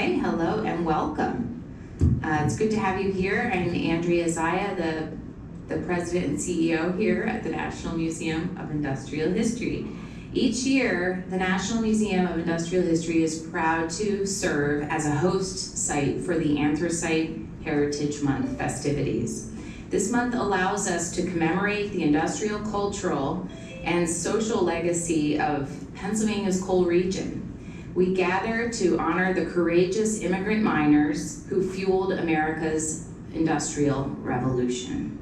Okay, hello and welcome. It's good to have you here. I'm Andrea Zaya, the president and CEO here at the National Museum of Industrial History. Each year, the National Museum of Industrial History is proud to serve as a host site for the Anthracite Heritage Month festivities. This month allows us to commemorate the industrial, cultural, and social legacy of Pennsylvania's coal region. We gather to honor the courageous immigrant miners who fueled America's industrial revolution.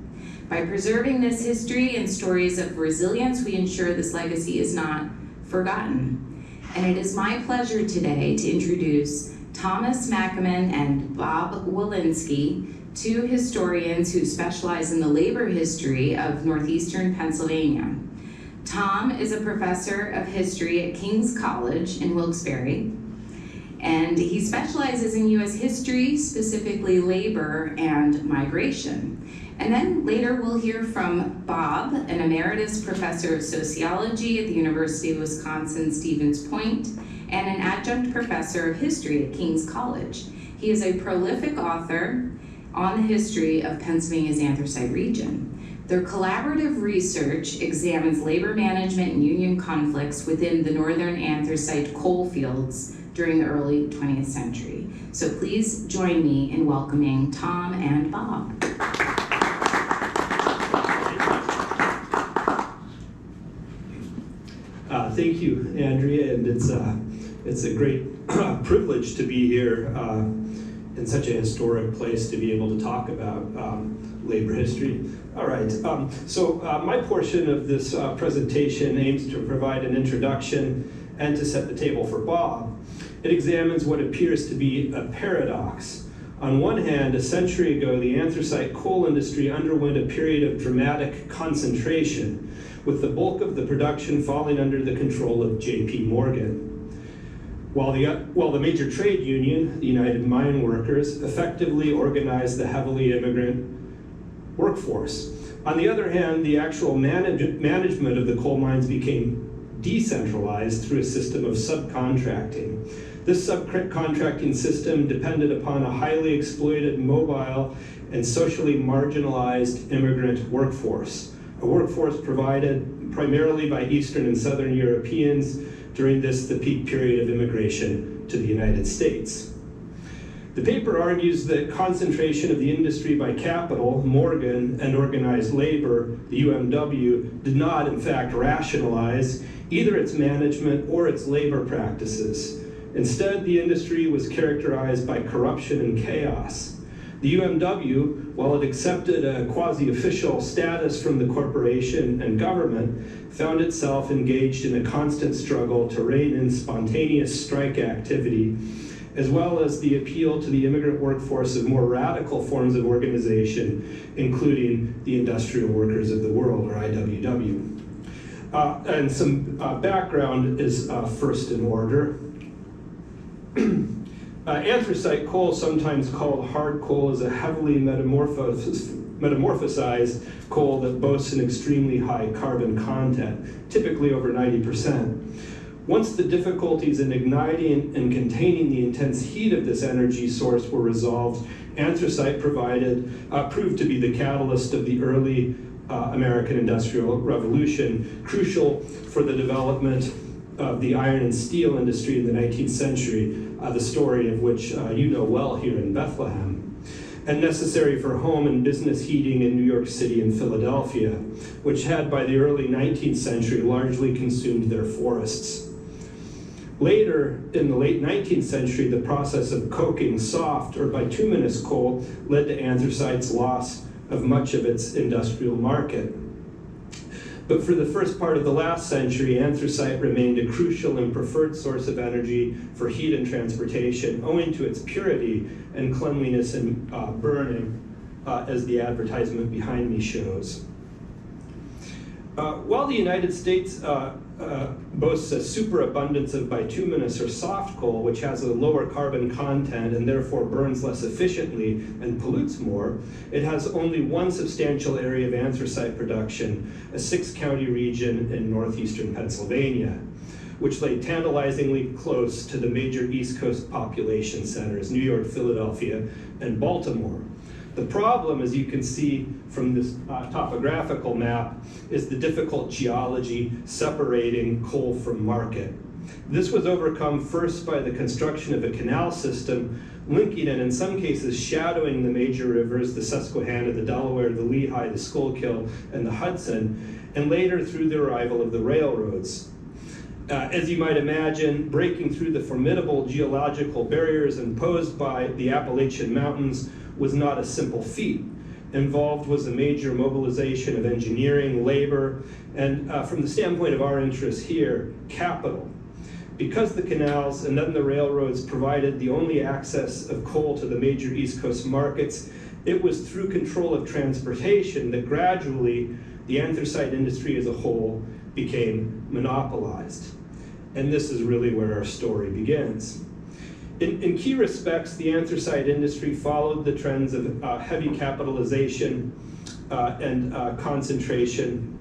By preserving this history and stories of resilience, we ensure this legacy is not forgotten. And it is my pleasure today to introduce Thomas Mackaman and Bob Wolensky, two historians who specialize in the labor history of northeastern Pennsylvania. Tom is a professor of history at King's College in Wilkes-Barre, and he specializes in U.S. history, specifically labor and migration. And then later we'll hear from Bob, an emeritus professor of sociology at the University of Wisconsin-Stevens Point, and an adjunct professor of history at King's College. He is a prolific author on the history of Pennsylvania's anthracite region. Their collaborative research examines labor management and union conflicts within the northern anthracite coal fields during the early 20th century. So please join me in welcoming Tom and Bob. Thank you, Andrea, and it's a great privilege to be here in such a historic place to be able to talk about labor history. All right, so my portion of this presentation aims to provide an introduction and to set the table for Bob. It examines what appears to be a paradox. On one hand, a century ago, the anthracite coal industry underwent a period of dramatic concentration, with the bulk of the production falling under the control of J.P. Morgan. While the major trade union, the United Mineworkers, effectively organized the heavily immigrant workforce. On the other hand, the actual management of the coal mines became decentralized through a system of subcontracting. This subcontracting system depended upon a highly exploited, mobile, and socially marginalized immigrant workforce, a workforce provided primarily by Eastern and Southern Europeans during the peak period of immigration to the United States. The paper argues that concentration of the industry by capital, Morgan, and organized labor, the UMW, did not, in fact, rationalize either its management or its labor practices. Instead, the industry was characterized by corruption and chaos. The UMW, while it accepted a quasi-official status from the corporation and government, found itself engaged in a constant struggle to rein in spontaneous strike activity, as well as the appeal to the immigrant workforce of more radical forms of organization, including the Industrial Workers of the World, or IWW. And some background is first in order. Anthracite coal, sometimes called hard coal, is a heavily metamorphosized coal that boasts an extremely high carbon content, typically over 90%. Once the difficulties in igniting and containing the intense heat of this energy source were resolved, anthracite proved to be the catalyst of the early American Industrial Revolution, crucial for the development of the iron and steel industry in the 19th century, the story of which you know well here in Bethlehem, and necessary for home and business heating in New York City and Philadelphia, which had by the early 19th century largely consumed their forests. Later, in the late 19th century, the process of coking soft or bituminous coal led to anthracite's loss of much of its industrial market. But for the first part of the last century, anthracite remained a crucial and preferred source of energy for heat and transportation, owing to its purity and cleanliness in burning, as the advertisement behind me shows. While the United States boasts a superabundance of bituminous or soft coal, which has a lower carbon content and therefore burns less efficiently and pollutes more, it has only one substantial area of anthracite production, a 6-county region in northeastern Pennsylvania. which lay tantalizingly close to the major East Coast population centers, New York, Philadelphia, and Baltimore. The problem, as you can see from this topographical map, is the difficult geology separating coal from market. This was overcome first by the construction of a canal system linking and in some cases shadowing the major rivers, the Susquehanna, the Delaware, the Lehigh, the Schuylkill, and the Hudson, and later through the arrival of the railroads. As you might imagine, breaking through the formidable geological barriers imposed by the Appalachian Mountains was not a simple feat. Involved was a major mobilization of engineering, labor, and from the standpoint of our interests here, capital. Because the canals and then the railroads provided the only access of coal to the major East Coast markets, it was through control of transportation that gradually the anthracite industry as a whole became monopolized. And this is really where our story begins. In key respects, the anthracite industry followed the trends of heavy capitalization and concentration.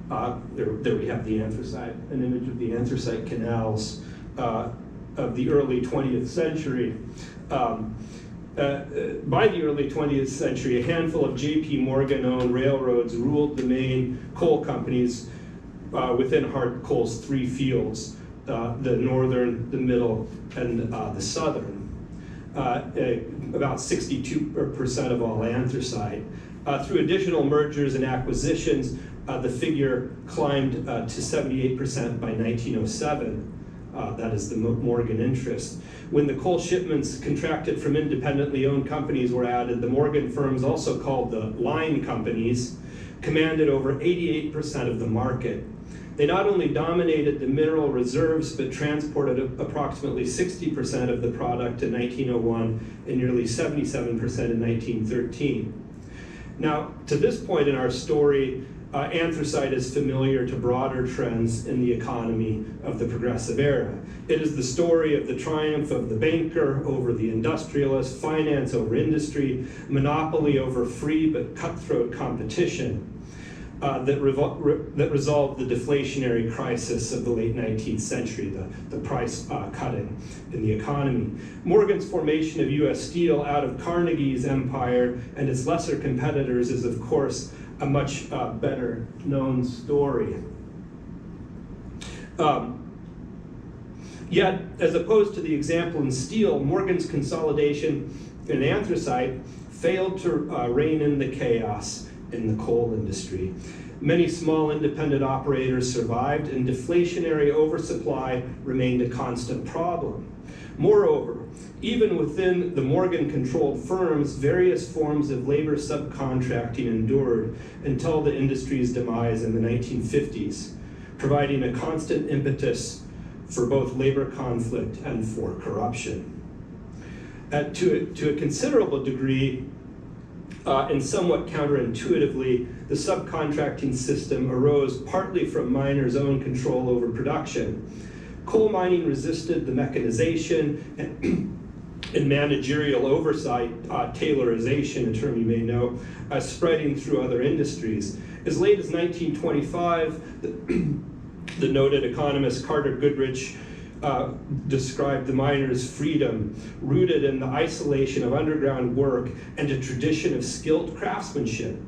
There we have the anthracite, an image of the anthracite canals of the early 20th century. By the early 20th century, a handful of J.P. Morgan-owned railroads ruled the main coal companies within hard coal's three fields, the northern, the middle, and the southern. About 62% of all anthracite. Through additional mergers and acquisitions, the figure climbed to 78% by 1907. That is the Morgan interest. When the coal shipments contracted from independently owned companies were added, the Morgan firms, also called the line companies, commanded over 88% of the market. They not only dominated the mineral reserves, but transported approximately 60% of the product in 1901 and nearly 77% in 1913. Now, to this point in our story, anthracite is familiar to broader trends in the economy of the progressive era. It is the story of the triumph of the banker over the industrialist, finance over industry, monopoly over free but cutthroat competition that resolved the deflationary crisis of the late 19th century, the price cutting in the economy. Morgan's formation of U.S. Steel out of Carnegie's empire and its lesser competitors is, of course, a much better known story. Yet, as opposed to the example in steel, Morgan's consolidation in anthracite failed to rein in the chaos in the coal industry. Many small independent operators survived, and deflationary oversupply remained a constant problem. Moreover, even within the Morgan-controlled firms, various forms of labor subcontracting endured until the industry's demise in the 1950s, providing a constant impetus for both labor conflict and for corruption. To a considerable degree, and somewhat counterintuitively, the subcontracting system arose partly from miners' own control over production. Coal mining resisted the mechanization and managerial oversight, taylorization, a term you may know, spreading through other industries. As late as 1925, the noted economist Carter Goodrich described the miners' freedom rooted in the isolation of underground work and a tradition of skilled craftsmanship.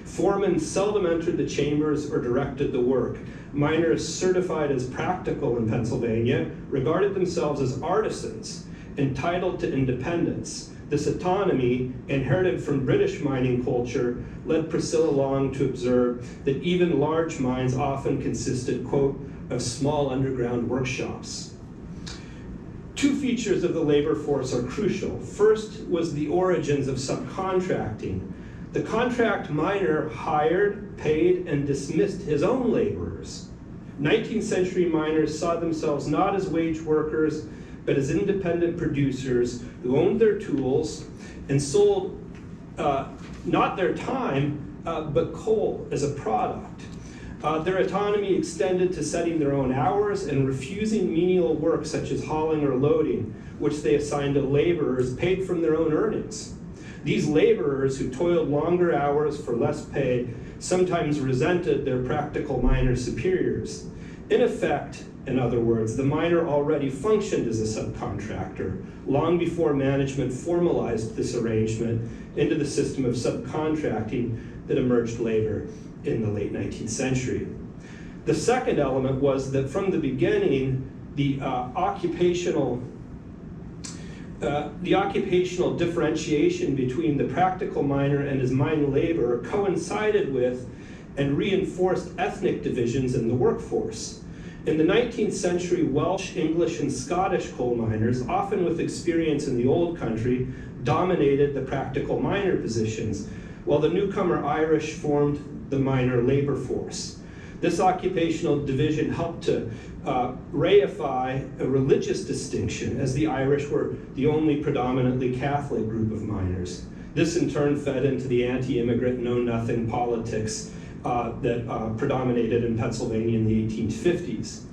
Foremen seldom entered the chambers or directed the work. Miners certified as practical in Pennsylvania regarded themselves as artisans, entitled to independence. This autonomy, inherited from British mining culture, led Priscilla Long to observe that even large mines often consisted, quote, of small underground workshops. Two features of the labor force are crucial. First was the origins of subcontracting. The contract miner hired, paid, and dismissed his own laborers. 19th century miners saw themselves not as wage workers, but as independent producers who owned their tools and sold not their time, but coal as a product. Their autonomy extended to setting their own hours and refusing menial work such as hauling or loading, which they assigned to laborers paid from their own earnings. These laborers, who toiled longer hours for less pay, sometimes resented their practical miner superiors. In effect, In other words, the miner already functioned as a subcontractor long before management formalized this arrangement into the system of subcontracting that emerged later in the late 19th century. The second element was that from the beginning, the occupational differentiation between the practical miner and his mine labor coincided with and reinforced ethnic divisions in the workforce. In the 19th century, Welsh, English, and Scottish coal miners, often with experience in the old country, dominated the practical miner positions, while the newcomer Irish formed the miner labor force. This occupational division helped to reify a religious distinction, as the Irish were the only predominantly Catholic group of miners. This in turn fed into the anti-immigrant know-nothing politics that predominated in Pennsylvania in the 1850s.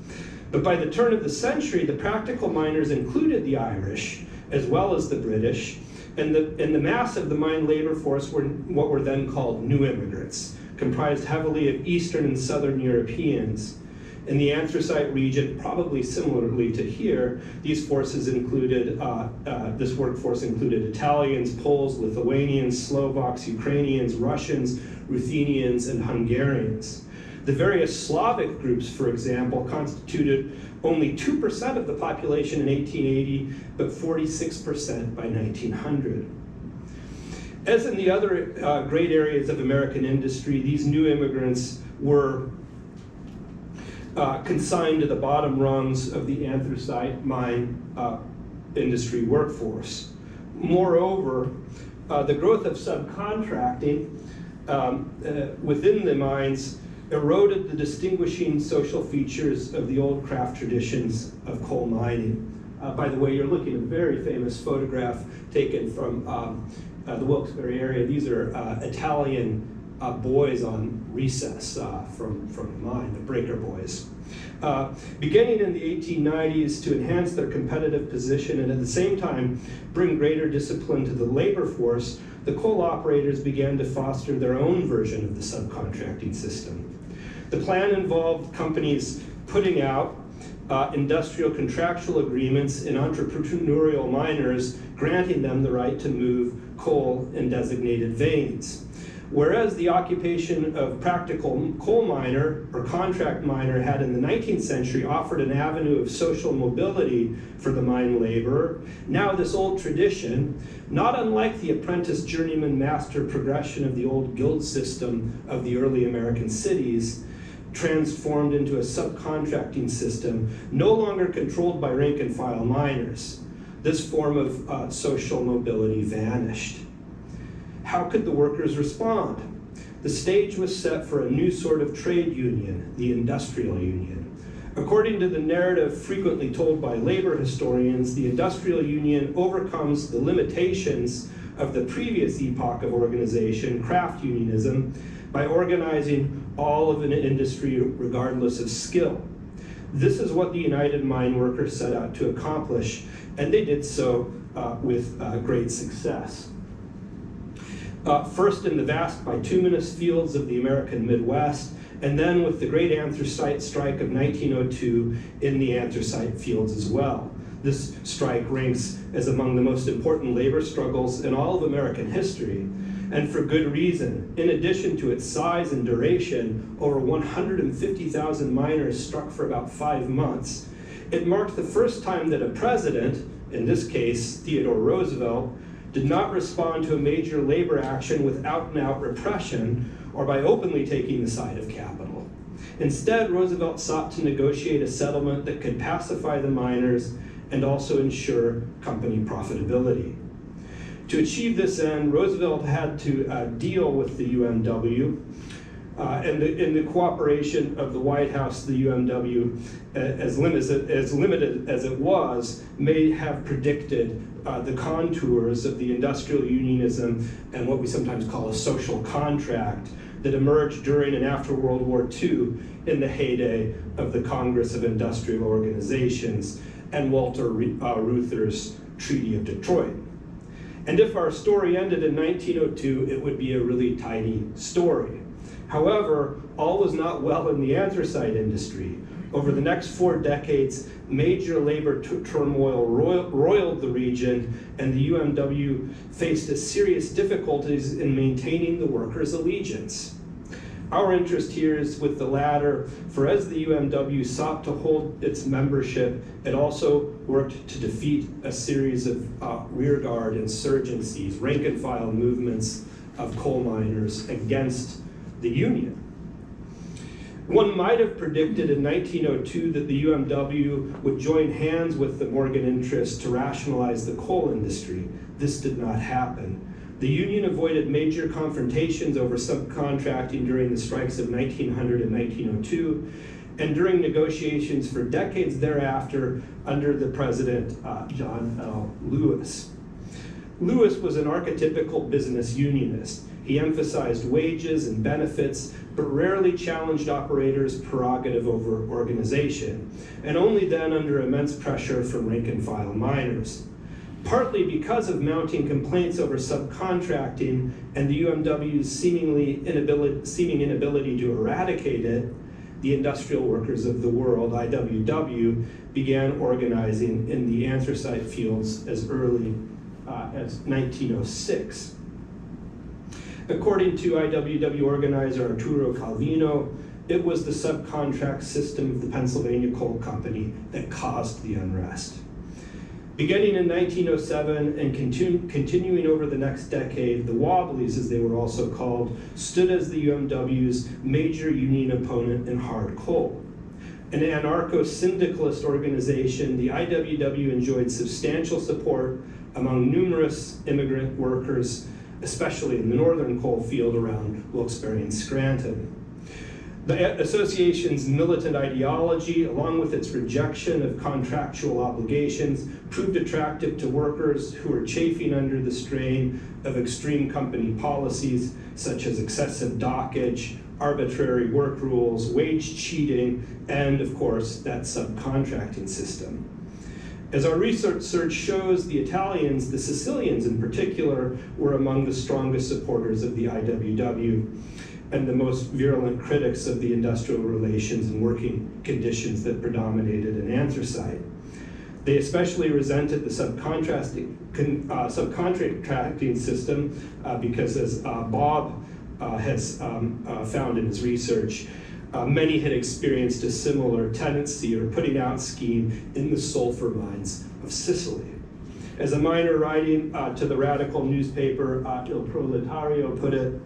But by the turn of the century, the practical miners included the Irish, as well as the British, and the mass of the mine labor force were what were then called new immigrants, comprised heavily of Eastern and Southern Europeans. In the Anthracite region, probably similarly to here, these forces included, this workforce included Italians, Poles, Lithuanians, Slovaks, Ukrainians, Russians, Ruthenians, and Hungarians. The various Slavic groups, for example, constituted only 2% of the population in 1880, but 46% by 1900. As in the other great areas of American industry, these new immigrants were consigned to the bottom rungs of the anthracite mine industry workforce. Moreover, the growth of subcontracting within the mines eroded the distinguishing social features of the old craft traditions of coal mining. By the way, you're looking at a very famous photograph taken from the Wilkes-Barre area. These are Italian boys on recess from the mine, the breaker boys. Beginning in the 1890s, to enhance their competitive position and at the same time bring greater discipline to the labor force, the coal operators began to foster their own version of the subcontracting system. The plan involved companies putting out industrial contractual agreements and entrepreneurial miners granting them the right to move coal in designated veins. Whereas the occupation of practical coal miner or contract miner had in the 19th century offered an avenue of social mobility for the mine laborer, now this old tradition, not unlike the apprentice journeyman master progression of the old guild system of the early American cities, transformed into a subcontracting system no longer controlled by rank and file miners. This form of social mobility vanished. How could the workers respond? The stage was set for a new sort of trade union, the industrial union. According to the narrative frequently told by labor historians, the industrial union overcomes the limitations of the previous epoch of organization, craft unionism, by organizing all of an industry regardless of skill. This is what the United Mineworkers set out to accomplish, and they did so with great success. First in the vast bituminous fields of the American Midwest, and then with the great anthracite strike of 1902 in the anthracite fields as well. This strike ranks as among the most important labor struggles in all of American history, and for good reason. In addition to its size and duration, over 150,000 miners struck for about 5 months. It marked the first time that a president, in this case Theodore Roosevelt, did not respond to a major labor action with out-and-out repression or by openly taking the side of capital. Instead, Roosevelt sought to negotiate a settlement that could pacify the miners and also ensure company profitability. To achieve this end, Roosevelt had to deal with the UMW, and in the cooperation of the White House, the UMW, as limited as it was, may have predicted the contours of the industrial unionism and what we sometimes call a social contract that emerged during and after World War II in the heyday of the Congress of Industrial Organizations and Walter Reuther's Treaty of Detroit. And if our story ended in 1902, it would be a really tiny story. However, all was not well in the anthracite industry. Over the next 4 decades, major labor turmoil roiled the region, and the UMW faced serious difficulties in maintaining the workers' allegiance. Our interest here is with the latter, for as the UMW sought to hold its membership, it also worked to defeat a series of rearguard insurgencies, rank-and-file movements of coal miners against the Union. One might have predicted in 1902 that the UMW would join hands with the Morgan interests to rationalize the coal industry. This did not happen. The Union avoided major confrontations over subcontracting during the strikes of 1900 and 1902, and during negotiations for decades thereafter under the President John L. Lewis. Lewis was an archetypical business unionist. He emphasized wages and benefits, but rarely challenged operators' prerogative over organization, and only then under immense pressure from rank-and-file miners. Partly because of mounting complaints over subcontracting and the UMW's seeming inability to eradicate it, the Industrial Workers of the World, IWW, began organizing in the anthracite fields as early as 1906. According to IWW organizer Arturo Calvino, it was the subcontract system of the Pennsylvania Coal Company that caused the unrest. Beginning in 1907 and continuing over the next decade, the Wobblies, as they were also called, stood as the UMW's major union opponent in hard coal. An anarcho-syndicalist organization, the IWW enjoyed substantial support among numerous immigrant workers, especially in the northern coal field around Wilkes-Barre and Scranton. The association's militant ideology, along with its rejection of contractual obligations, proved attractive to workers who were chafing under the strain of extreme company policies such as excessive dockage, arbitrary work rules, wage cheating, and of course, that subcontracting system. As our research shows, the Italians, the Sicilians in particular, were among the strongest supporters of the IWW and the most virulent critics of the industrial relations and working conditions that predominated in anthracite. They especially resented the subcontracting system because, as Bob has found in his research, many had experienced a similar tendency or putting out scheme in the sulfur mines of Sicily. As a miner writing to the radical newspaper Il Proletario put it,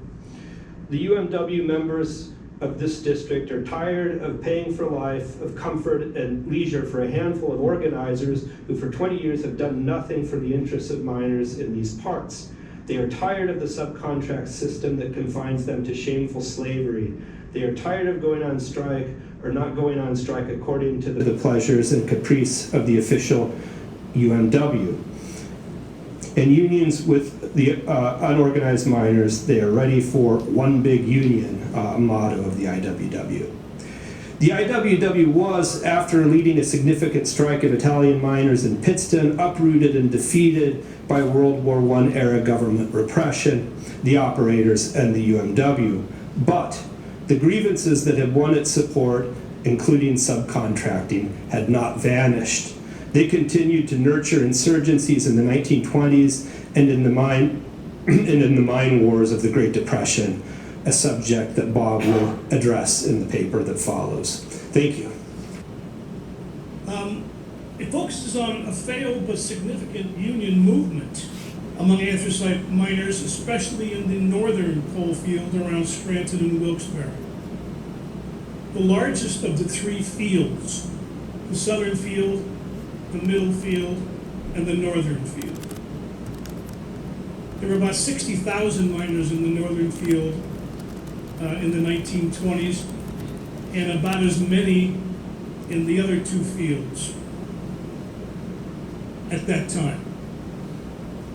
the UMW members of this district are tired of paying for life, of comfort and leisure for a handful of organizers who for 20 years have done nothing for the interests of miners in these parts. They are tired of the subcontract system that confines them to shameful slavery. They are tired of going on strike or not going on strike according to the pleasures and caprice of the official UMW. And unions with the unorganized miners, they are ready for one big union, motto of the IWW. The IWW was, after leading a significant strike of Italian miners in Pittston, uprooted and defeated by World War I era government repression, the operators, and the UMW. But the grievances that had won its support, including subcontracting, had not vanished. They continued to nurture insurgencies in the 1920s and in the mine wars of the Great Depression, a subject that Bob will address in the paper that follows. Thank you. It focuses on a failed but significant union movement among anthracite miners, especially in the northern coal field around Scranton and Wilkes-Barre. The largest of the three fields, the southern field, the middle field, and the northern field. There were about 60,000 miners in the northern field in the 1920s, and about as many in the other two fields at that time.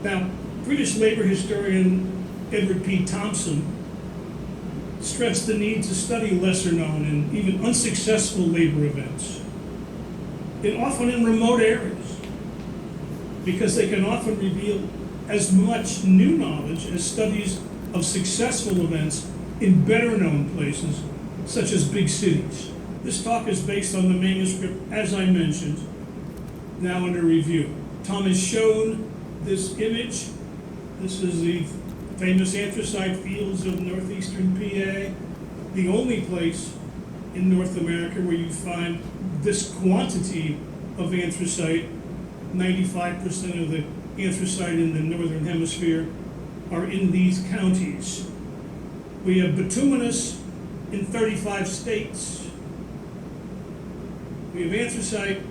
Now, British labor historian Edward P. Thompson stressed the need to study lesser known and even unsuccessful labor events, often in remote areas, because they can often reveal as much new knowledge as studies of successful events in better known places, such as big cities. This talk is based on the manuscript, as I mentioned, now under review. Tom has shown this image. This is the famous anthracite fields of northeastern PA, the only place in North America where you find this quantity of anthracite. 95% of the anthracite in the northern hemisphere are in these counties. We have bituminous in 35 states. We have anthracite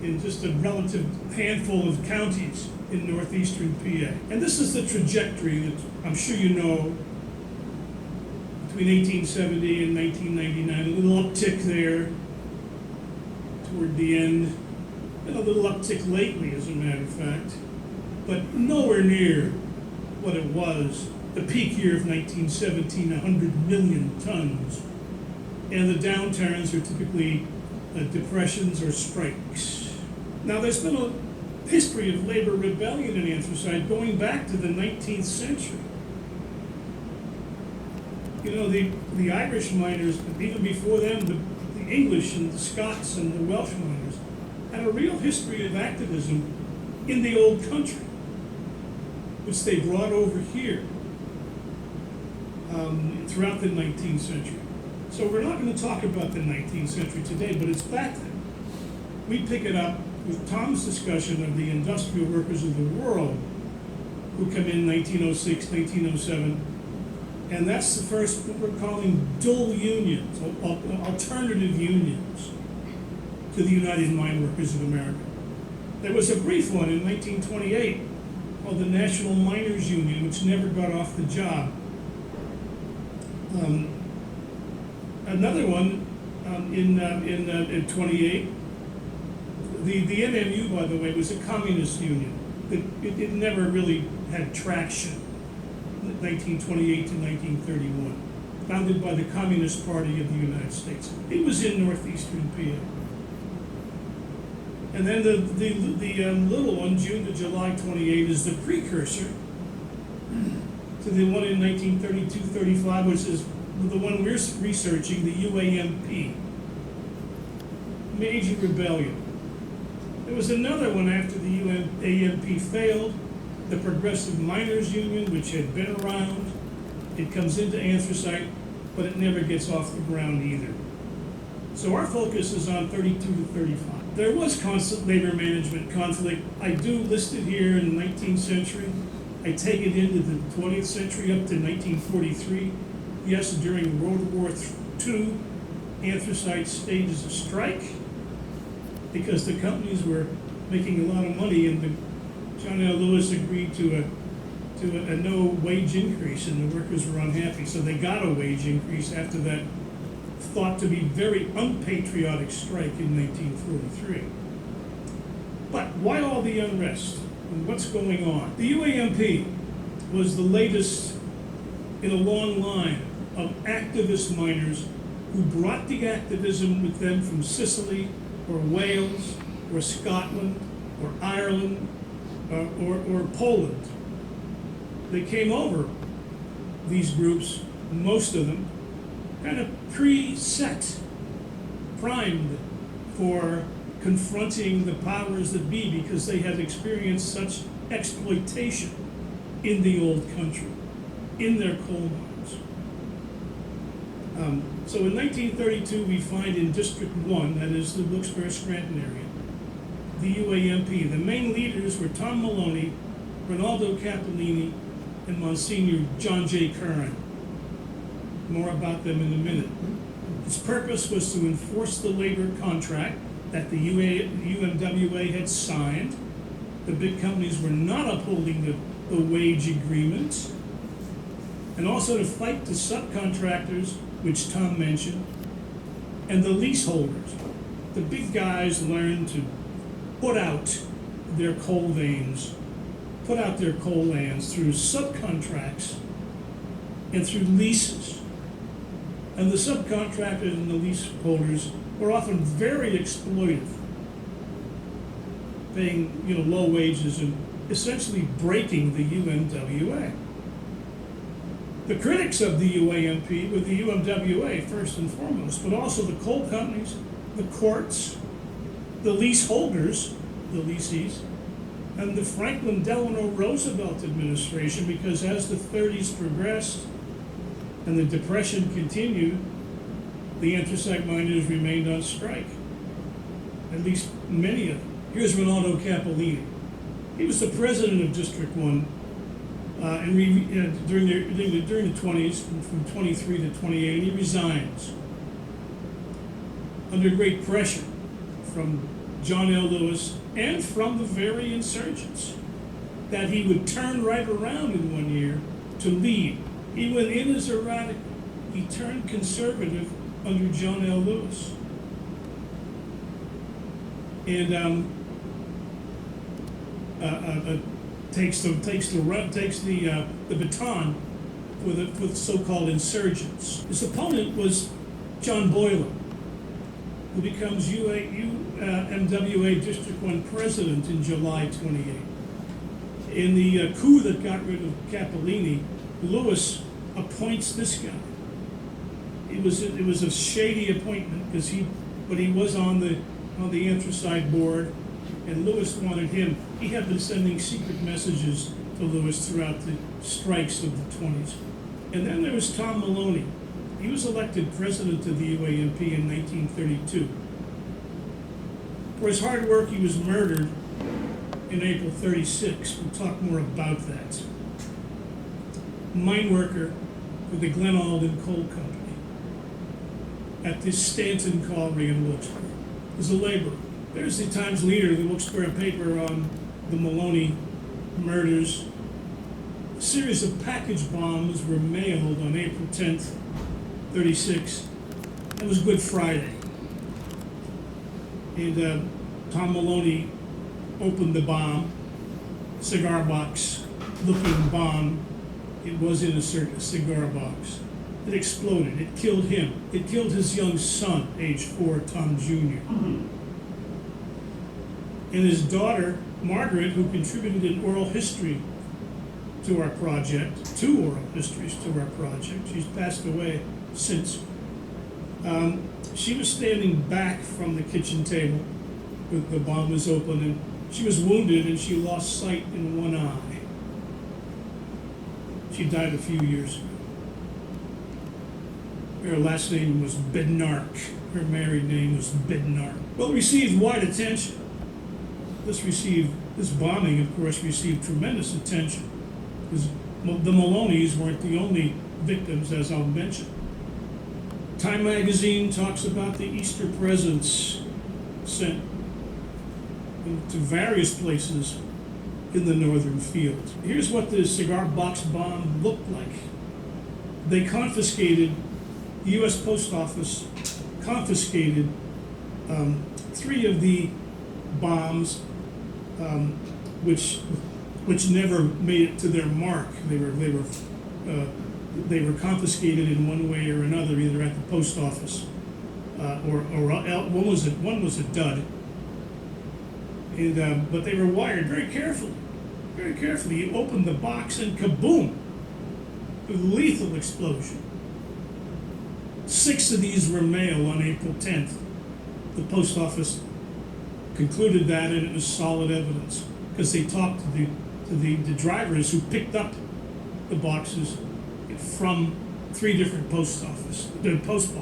in just a relative handful of counties in northeastern PA. And this is the trajectory that I'm sure you know between 1870 and 1999, a little uptick there toward the end, and a little uptick lately, as a matter of fact, but nowhere near what it was. The peak year of 1917, 100 million tons, and the downturns are typically depressions or strikes. Now, there's been a history of labor rebellion in anthracite going back to the 19th century. You know, the Irish miners, but even before them, the English and the Scots and the Welsh miners had a real history of activism in the old country, which they brought over here throughout the 19th century. So we're not going to talk about the 19th century today, but it's back then. We pick it up with Tom's discussion of the industrial workers of the world who come in 1906, 1907, and that's the first, what we're calling dual unions, alternative unions to the United Mineworkers of America. There was a brief one in 1928 called the National Miners Union, which never got off the job. Another one in 28, the MMU, by the way, was a communist union. It never really had traction, 1928 to 1931, founded by the Communist Party of the United States. It was in northeastern PA. And then the little one, June to July 28, is the precursor to the one in 1932-35, which is the one we're researching, the UAMP, Major Rebellion. There was another one after the UAMP failed, the Progressive Miners Union, which had been around. It comes into anthracite, but it never gets off the ground either. So our focus is on 32 to 35. There was constant labor management conflict. I do list it here in the 19th century. I take it into the 20th century up to 1943. Yes, during World War II, anthracite stages a strike because the companies were making a lot of money, and John L. Lewis agreed to a no wage increase, and the workers were unhappy. So they got a wage increase after that thought to be very unpatriotic strike in 1943. But why all the unrest? And what's going on? The UAMP was the latest in a long line of activist miners who brought the activism with them from Sicily or Wales or Scotland or Ireland or Poland. They came over, these groups, most of them, kind of preset, primed for confronting the powers that be because they had experienced such exploitation in the old country, in their coal mines. So in 1932, we find in District 1, that is the Wilkes-Barre Scranton area, the UAMP. The main leaders were Tom Maloney, Rinaldo Cappellini, and Monsignor John J. Curran. More about them in a minute. Its purpose was to enforce the labor contract that the UMWA had signed. The big companies were not upholding the wage agreements, and also to fight the subcontractors, which Tom mentioned, and the leaseholders. The big guys learned to put out their coal veins, put out their coal lands through subcontracts and through leases. And the subcontractors and the leaseholders were often very exploitive, paying low wages and essentially breaking the UMWA. The critics of the UAMP were the UMWA first and foremost, but also the coal companies, the courts, the leaseholders, the lessees, and the Franklin Delano Roosevelt administration, because as the 30s progressed and the Depression continued, the anthracite miners remained on strike, at least many of them. Here's Rinaldo Cappellini. He was the president of District 1 during the 20s, from 23 to 28, and he resigns under great pressure from John L. Lewis and from the very insurgents, that he would turn right around in 1 year to lead. He went in as a radical. He turned conservative under John L. Lewis. And takes the baton for the so-called insurgents. His opponent was John Boylan, who becomes UMWA District 1 president in July 28. In the coup that got rid of Cappellini, Lewis appoints this guy. It was a shady appointment because he was on the anthracite board, and Lewis wanted him. He had been sending secret messages to Lewis throughout the strikes of the 20s. And then there was Tom Maloney. He was elected president of the UAMP in 1932. For his hard work, he was murdered in April 36. We'll talk more about that. Mine worker for the Glen Alden Coal Company at the Stanton Colliery in Wilkes-Barre. As a laborer. There's the Times leader, the Wilkes-Barre paper, on the Maloney murders. A series of package bombs were mailed on April 10th, 36. That was Good Friday. And Tom Maloney opened the bomb, cigar box looking bomb. It was in a cigar box. It exploded. It killed him. It killed his young son, age 4, Tom Jr. And his daughter, Margaret, who contributed an oral history to our project, 2 oral histories to our project. She's passed away since. She was standing back from the kitchen table when the bomb was open, and she was wounded and she lost sight in one eye. She died a few years ago. Her last name was Bednark. Her married name was Bednark. Well, it received wide attention. This bombing, of course, received tremendous attention, because the Maloneys weren't the only victims, as I'll mention. Time magazine talks about the Easter presents sent to various places in the northern field. Here's what the cigar box bomb looked like. They confiscated, the U.S. Post Office confiscated 3 of the bombs, which never made it to their mark. They were confiscated in one way or another, either at the post office or one was a dud. And but they were wired very carefully. Very carefully. You opened the box and kaboom! A lethal explosion. 6 of these were mailed on April 10th. The post office concluded that, and it was solid evidence, because they talked to the drivers who picked up the boxes from 3 different post boxes, big post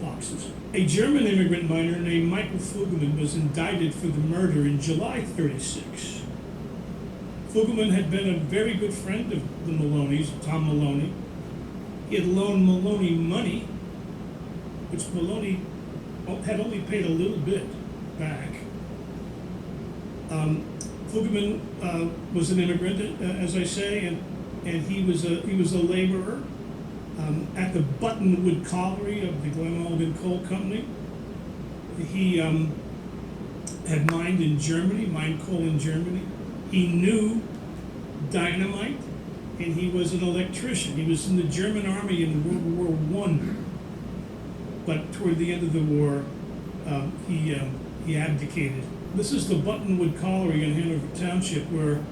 boxes. A German immigrant miner named Michael Fugelman was indicted for the murder in July 36. Fugelman had been a very good friend of the Maloneys, Tom Maloney. He had loaned Maloney money, which Maloney had only paid a little bit back. Fugelman was an immigrant, as I say, and he was a laborer at the Buttonwood Colliery of the Glen Alden Coal Company. He had mined coal in Germany. He knew dynamite, and he was an electrician. He was in the German army in World War I. But toward the end of the war, he abdicated. This is the Buttonwood Colliery in Hanover Township, where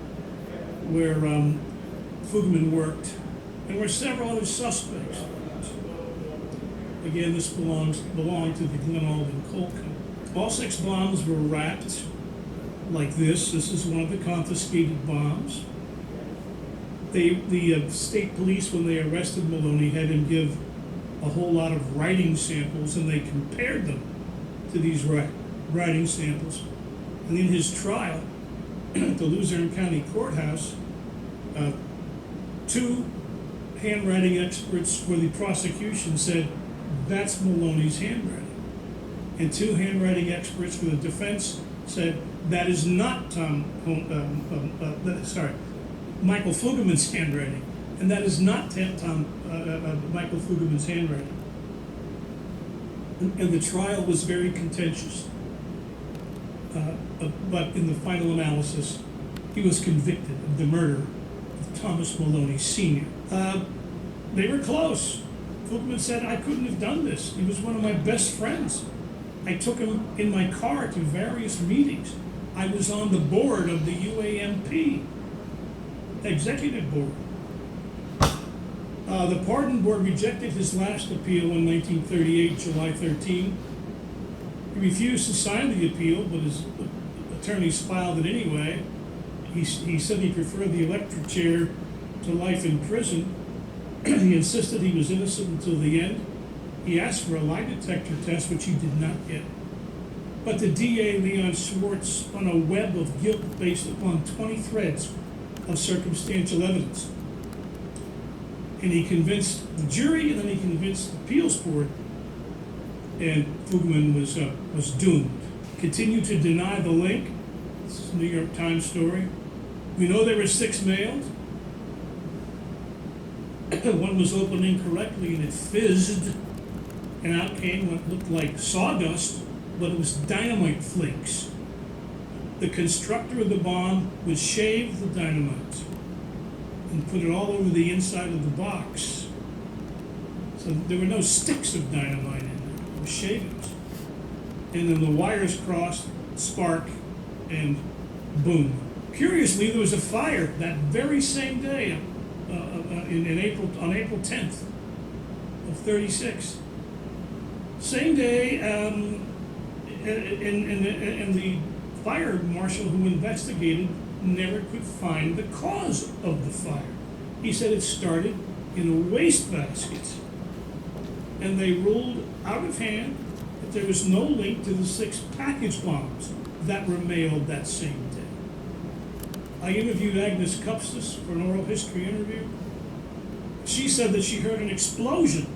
Fugelman worked and were several other suspects. Again, this belonged to the Glen Alden Coal Company. All 6 bombs were wrapped like this. This is one of the confiscated bombs. The state police, when they arrested Maloney, had him give a whole lot of writing samples, and they compared them to these writing samples. And in his trial at the Luzerne County Courthouse, 2 handwriting experts for the prosecution said, that's Maloney's handwriting. And 2 handwriting experts for the defense said, that is not Michael Fuggeman's handwriting. And that is not Michael Fuggeman's handwriting. And the trial was very contentious. But in the final analysis, he was convicted of the murder of Thomas Maloney Sr. They were close. Fuggeman said, I couldn't have done this. He was one of my best friends. I took him in my car to various meetings. I was on the board of the UAMP, executive board. The pardon board rejected his last appeal in 1938, July 13. He refused to sign the appeal, but his attorneys filed it anyway. He said he preferred the electric chair to life in prison. He insisted he was innocent until the end. He asked for a lie detector test, which he did not get. But the DA, Leon Schwartz, spun a web of guilt based upon 20 threads of circumstantial evidence. And he convinced the jury, and then he convinced the appeals board, and Fuggeman was doomed. Continued to deny the link. This is a New York Times story. We know there were 6 mailed. One was opened incorrectly and it fizzed, and out came what looked like sawdust, but it was dynamite flakes. The constructor of the bomb would shave the dynamite and put it all over the inside of the box. So there were no sticks of dynamite in there, there were shavings. And then the wires crossed, spark, and boom. Curiously, there was a fire that very same day, on April 10th of 36. Same day, and the fire marshal who investigated never could find the cause of the fire. He said it started in a wastebasket. And they ruled out of hand that there was no link to the 6 package bombs that were mailed that same day. I interviewed Agnes Cupstas for an oral history interview. She said that she heard an explosion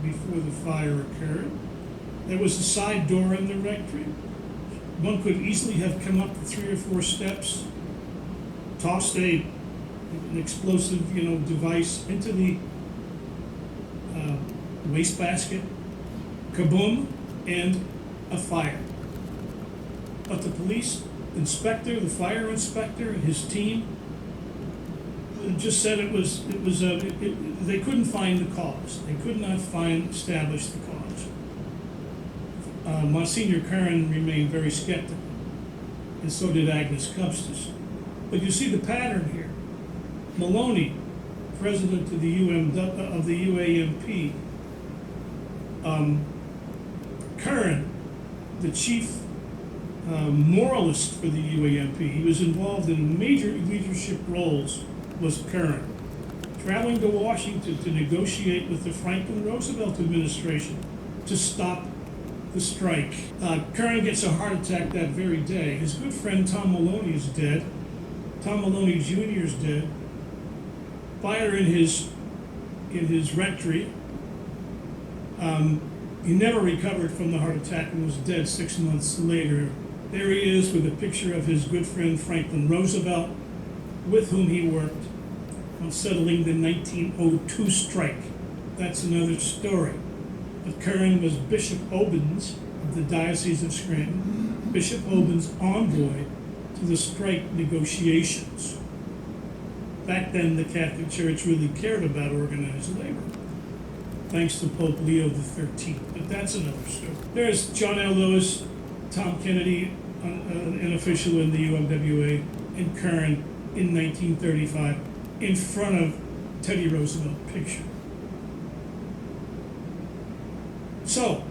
before the fire occurred. There was a side door in the rectory. One could easily have come up the 3 or 4 steps, tossed an explosive, device into the wastebasket, kaboom, and a fire. But the police inspector, the fire inspector, and his team just said they couldn't find the cause. They could not establish the cause. Monsignor Curran remained very skeptical, and so did Agnes Cupstas. But you see the pattern here. Maloney, president of the UAMP, Curran, the chief moralist for the UAMP, he was involved in major leadership roles, was Curran, traveling to Washington to negotiate with the Franklin Roosevelt administration to stop the strike. Curran gets a heart attack that very day. His good friend Tom Maloney is dead. Tom Maloney Jr. is dead. Fire in his rectory. He never recovered from the heart attack and was dead 6 months later. There he is with a picture of his good friend Franklin Roosevelt, with whom he worked on settling the 1902 strike. That's another story. But Curran was Bishop Obens of the Diocese of Scranton, Bishop Obens' envoy to the strike negotiations. Back then, the Catholic Church really cared about organized labor, thanks to Pope Leo XIII. But that's another story. There's John L. Lewis, Tom Kennedy, an official in the UMWA, and Curran in 1935 in front of Teddy Roosevelt picture. So,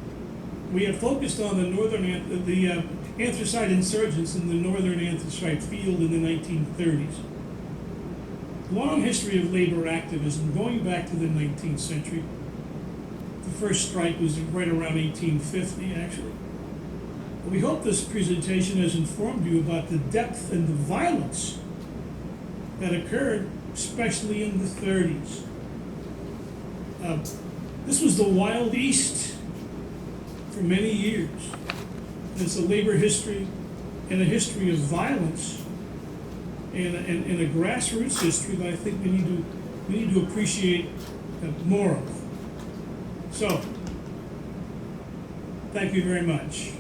we have focused on the anthracite insurgents in the northern anthracite field in the 1930s. Long history of labor activism going back to the 19th century. The first strike was right around 1850, actually. We hope this presentation has informed you about the depth and the violence that occurred, especially in the 30s. This was the Wild East for many years. It's a labor history and a history of violence and a grassroots history that I think we need to appreciate more of. So, thank you very much.